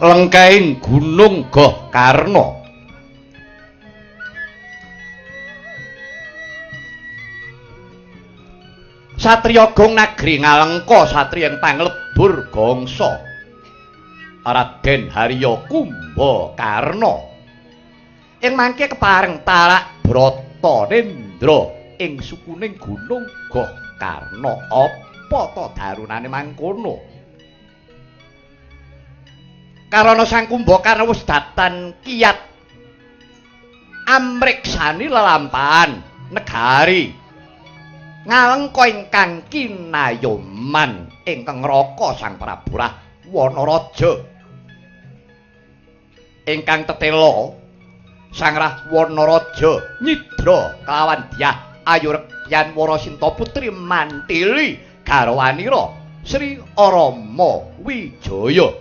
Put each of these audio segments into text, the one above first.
lengkahing Gunung Gohkarna. Satriya Gong Nagri Ngalengka satriya ing panglebur gangsa Raden Harya Kumbakarna ing mangke kepareng talak Brata Nendra ing sukuning Gunung Gohkarna. Apa ta darunane mangkono? Karana Sang Kumbakarna wis datan kiyat amriksani lelampahan negari Ngalengka ingkang kinayoman ingkang ngraka Sang Prabu Rahwana ingkang tetela Sang Rahwana nyidra kelawan Dyah Ayurekyan Warasinta Putri Mantili garwanira Sri Rama Wijaya.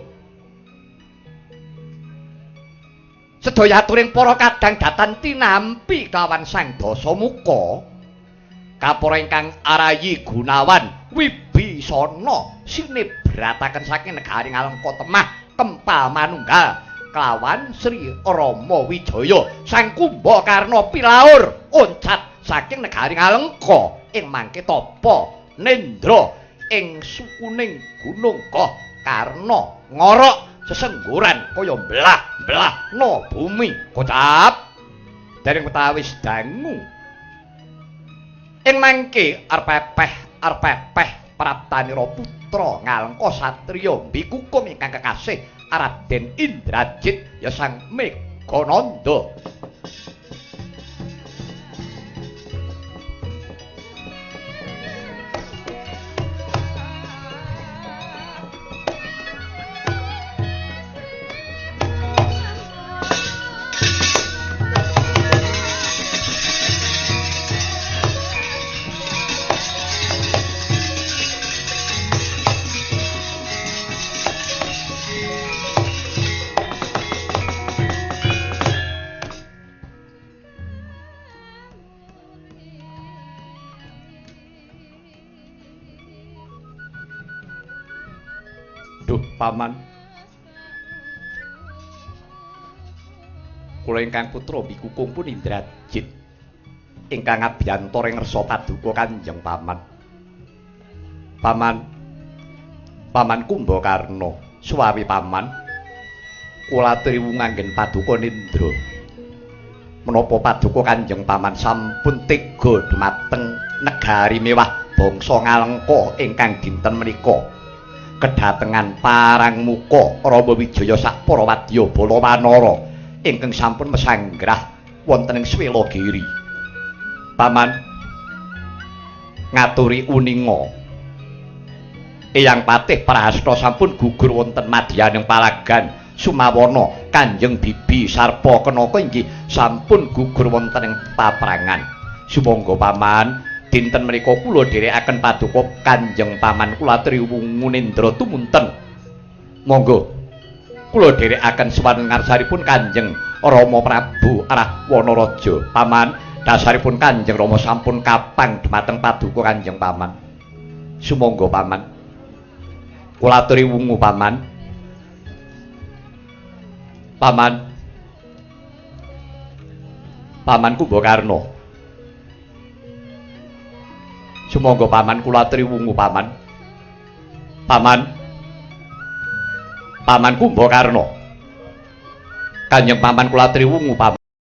Sedaya aturing para kadang datan tinampi kelawan Sang Dasamuka kapura ingkang Arayi Gunawan Wibisana sinebrataken saking negari Ngalengka Temah Kempal Manunggal kelawan Sri Rama Wijaya. Sang Kumbakarna pilaur oncat saking negari Ngalengka ing mangke tapa Nendra ing sukuning Gunung Gohkarna ngorok sesengguran kaya mblah-mblah no bumi kocap dereng petawis dangu ing mangke arep-peh praptanira putra Ngalengka satriya mbikukum ingkang kekasih Raden Indrajit ya Sang Megananda. Paman, kula ingkang putra Bikukung pun Indrajit ingkang abiyantara ing ngersa paduka Kanjeng Paman. Paman Kumbakarna suwawi paman kula triwu nganggen paduka Nendra. Menapa paduka Kanjeng Paman sampun tega dhumateng negari mewah bangsa Ngalengka ingkang dinten menika kedatengan parang muka Rama Wijaya sak para wadya bala wanara ingkang sampun mesanggrah wonten ing Swelagiri. Paman ngaturi uninga Eyang Patih Prahasta sampun gugur wonten madyaning palagan Sumawana. Kanjeng Bibi Sarpa Kenaka inggih sampun gugur wonten ing paprangan. Sumangga paman dinten menika kula dherekaken paduka Kanjeng Paman kula triwungu Nendra tumunten. Monggo kula dherekaken sawanten ngarsaripun Kanjeng Rama Prabu Rahwana. Paman dasaripun Kanjeng Rama sampun kapang dhumateng paduka Kanjeng Paman. Sumangga paman kula triwungu paman. Paman Kumbakarna. Sumangga paman kula triwungu paman. Paman Kumbakarna. Kanjeng Paman kula triwungu paman.